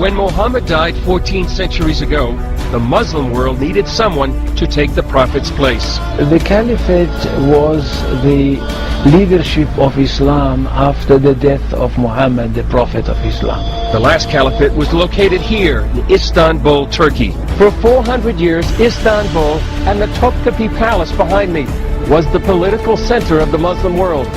When Muhammad died 14 centuries ago, the Muslim world needed someone to take the Prophet's place. The Caliphate was the leadership of Islam after the death of Muhammad, the Prophet of Islam. The last caliphate was located here in Istanbul, Turkey. For 400 years, Istanbul and the Topkapi Palace behind me was the political center of the Muslim world.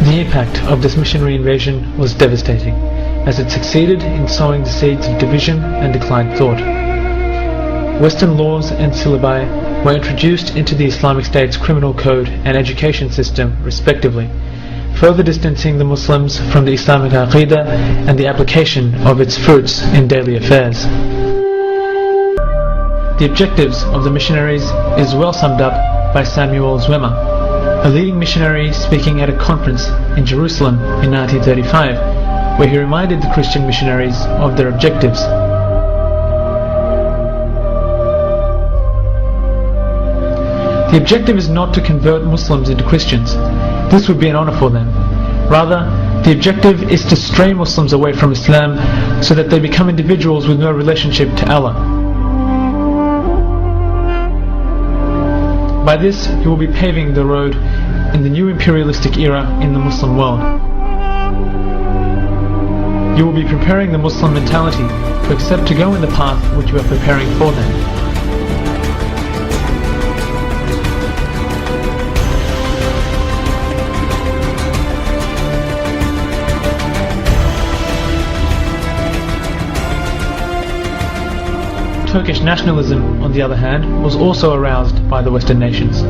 The impact of this missionary invasion was devastating, as it succeeded in sowing the seeds of division and declined thought. Western laws and syllabi were introduced into the Islamic State's criminal code and education system, respectively, further distancing the Muslims from the Islamic Aqidah and the application of its fruits in daily affairs. The objectives of the missionaries is well summed up by Samuel Zwemer, a leading missionary speaking at a conference in Jerusalem in 1935, where he reminded the Christian missionaries of their objectives. The objective is not to convert Muslims into Christians. This would be an honor for them. Rather, the objective is to stray Muslims away from Islam so that they become individuals with no relationship to Allah. By this, he will be paving the road in the new imperialistic era in the Muslim world. You will be preparing the Muslim mentality to accept to go in the path which you are preparing for them. Turkish nationalism, on the other hand, was also aroused by the Western nations.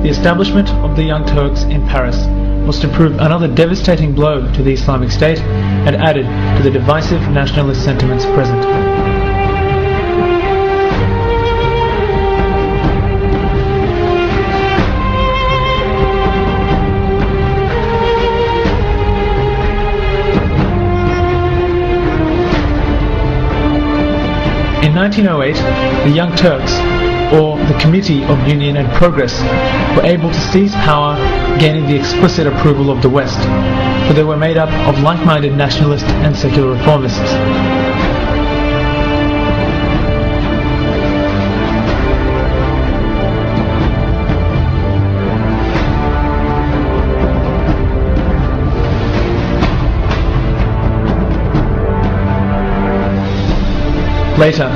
The establishment of the Young Turks in Paris was to prove another devastating blow to the Islamic State and added to the divisive nationalist sentiments present. In 1908, the Young Turks, or the Committee of Union and Progress, were able to seize power, gaining the explicit approval of the West, for they were made up of like-minded nationalist and secular reformists. Later,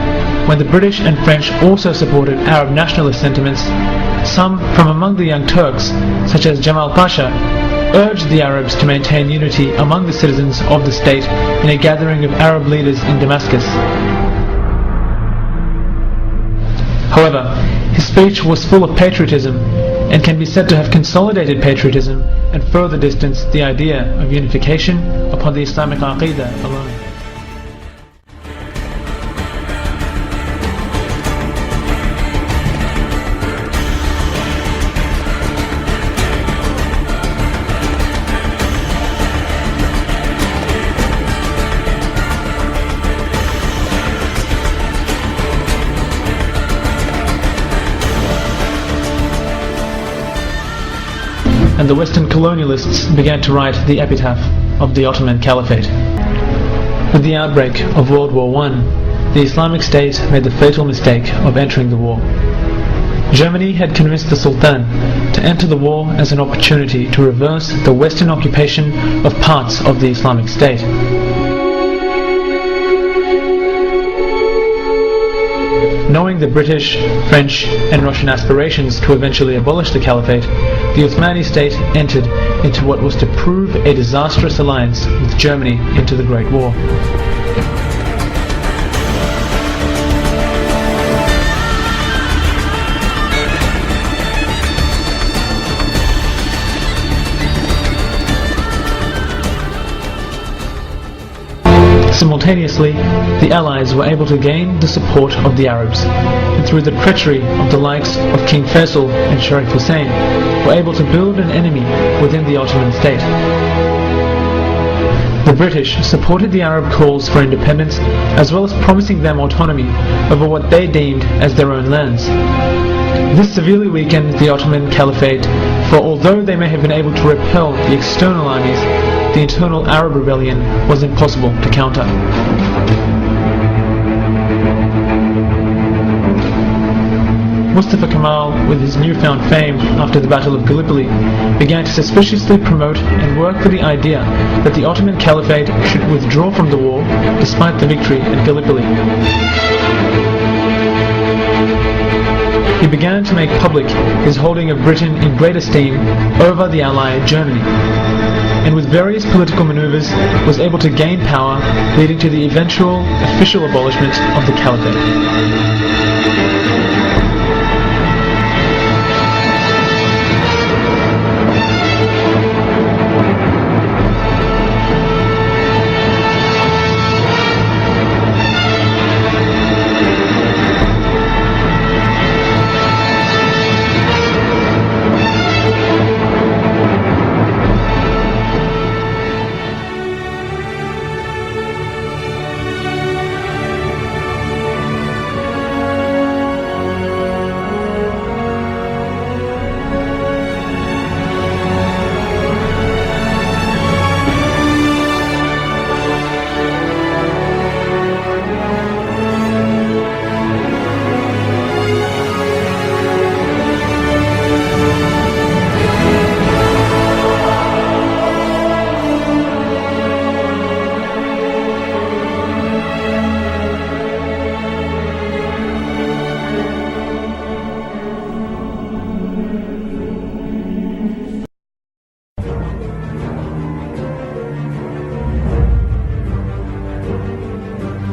when the British and French also supported Arab nationalist sentiments, some from among the Young Turks, such as Jamal Pasha, urged the Arabs to maintain unity among the citizens of the state in a gathering of Arab leaders in Damascus. However, his speech was full of patriotism and can be said to have consolidated patriotism and further distanced the idea of unification upon the Islamic Aqidah alone. And the Western colonialists began to write the epitaph of the Ottoman Caliphate. With the outbreak of World War I, the Islamic State made the fatal mistake of entering the war. Germany had convinced the Sultan to enter the war as an opportunity to reverse the Western occupation of parts of the Islamic State. Knowing the British, French and Russian aspirations to eventually abolish the Caliphate, the Uthmani state entered into what was to prove a disastrous alliance with Germany into the Great War. Simultaneously, the Allies were able to gain the support of the Arabs, and through the treachery of the likes of King Faisal and Sharif Hussein, were able to build an enemy within the Ottoman state. The British supported the Arab calls for independence, as well as promising them autonomy over what they deemed as their own lands. This severely weakened the Ottoman Caliphate, for although they may have been able to repel the external armies, the internal Arab rebellion was impossible to counter. Mustafa Kemal, with his newfound fame after the Battle of Gallipoli, began to suspiciously promote and work for the idea that the Ottoman Caliphate should withdraw from the war despite the victory at Gallipoli. He began to make public his holding of Britain in great esteem over the ally Germany, and with various political maneuvers was able to gain power, leading to the eventual official abolishment of the Caliphate.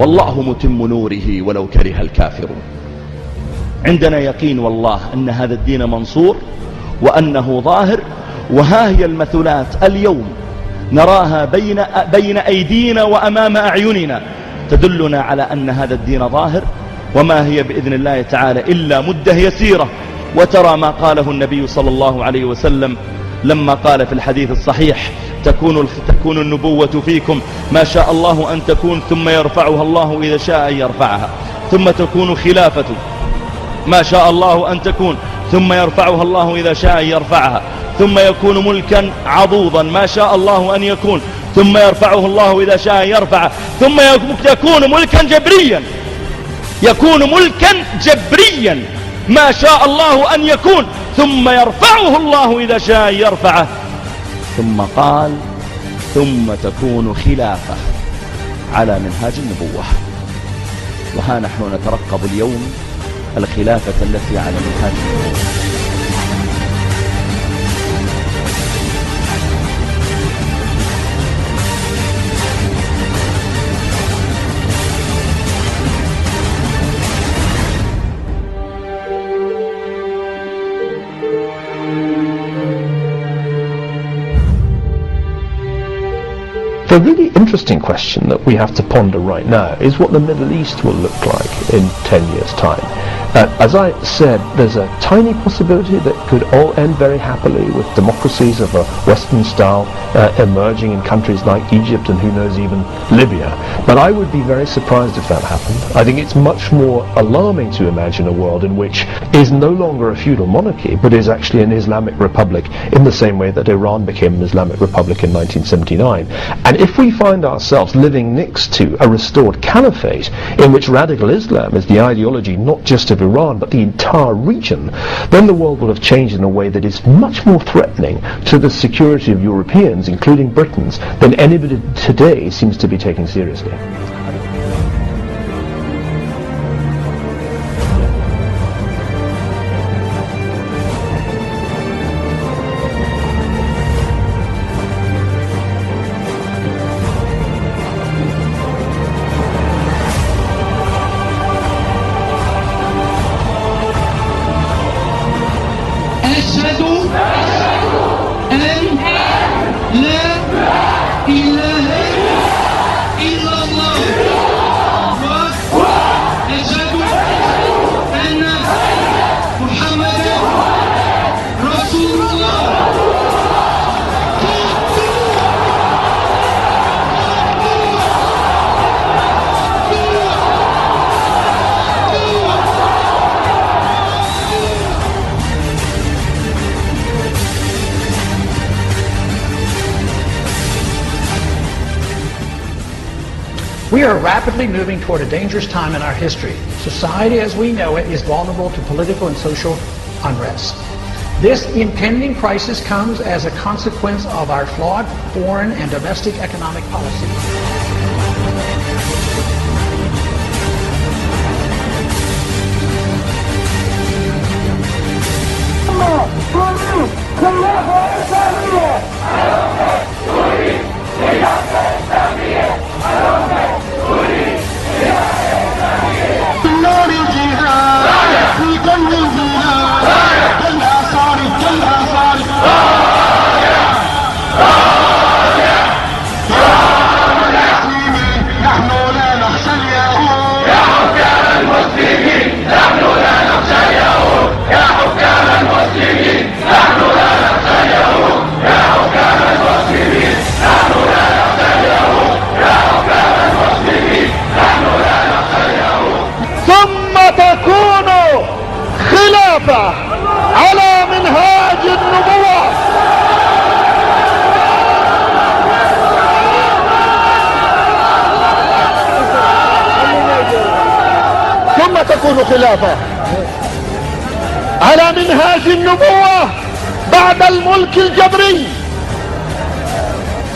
والله متم نوره ولو كره الكافرون. عندنا يقين والله أن هذا الدين منصور وأنه ظاهر، وها هي المثلات اليوم نراها بين أيدينا وأمام أعيننا تدلنا على أن هذا الدين ظاهر، وما هي بإذن الله تعالى إلا مدة يسيرة. وترى ما قاله النبي صلى الله عليه وسلم لما قال في الحديث الصحيح: تكون النبوة فيكم ما شاء الله أن تكون، ثم يرفعها الله إذا شاء أن يرفعها، ثم تكون خلافة ما شاء الله أن تكون، ثم يرفعها الله إذا شاء أن يرفعها، ثم يكون ملكا عضوضا ما شاء الله أن يكون، ثم يرفعه الله إذا شاء أن يرفعه، ثم يكون ملكا جبريا، يكون ملكا جبريا ما شاء الله أن يكون، ثم يرفعه الله إذا شاء أن يرفعه. ثم قال: ثم تكون خلافة على منهاج النبوة. وها نحن نترقب اليوم الخلافة التي على منهاج النبوة. The really interesting question that we have to ponder right now is what the Middle East will look like in 10 years' time. As I said, there's a tiny possibility that could all end very happily with democracies of a Western style emerging in countries like Egypt and who knows even Libya. But I would be very surprised if that happened. I think it's much more alarming to imagine a world in which is no longer a feudal monarchy but is actually an Islamic republic in the same way that Iran became an Islamic republic in 1979. And if we find ourselves living next to a restored caliphate in which radical Islam is the ideology not just of Iran but the entire region, then the world will have changed in a way that is much more threatening to the security of Europeans, including Britons, than anybody today seems to be taking seriously. أشهد أن لا إله إلا الله We are rapidly moving toward a dangerous time in our history. Society as we know it is vulnerable to political and social unrest. This impending crisis comes as a consequence of our flawed foreign and domestic economic policy. تكون خلافة على منهاج النبوة. ثم تكون خلافة على منهاج النبوة بعد الملك الجبري.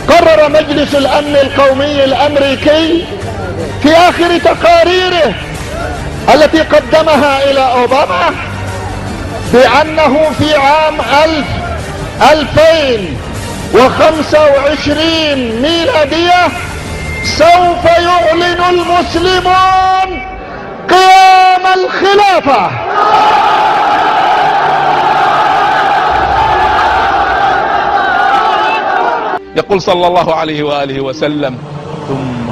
قرر مجلس الأمن القومي الأمريكي في آخر تقاريره التي قدمها إلى أوباما بأنه في عام 2025 ميلادية سوف يعلن المسلمون قيام الخلافة. يقول صلى الله عليه وآله وسلم: ثم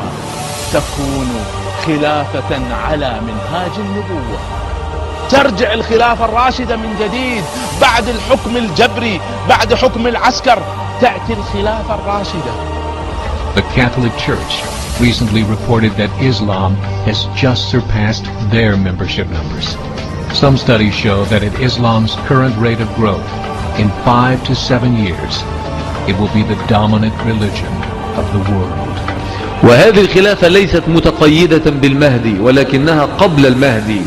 تكون خلافة على منهاج النبوة. ترجع الخلافة الراشدة من جديد بعد الحكم الجبري، بعد حكم العسكر تأتي الخلافة الراشدة. The Catholic Church recently reported that Islam has just surpassed their membership numbers. Some studies show that at Islam's current rate of growth, in 5 to 7 years, it will be the dominant religion of the world. وهذه الخلافة ليست متقيدة بالمهدي ولكنها قبل المهدي.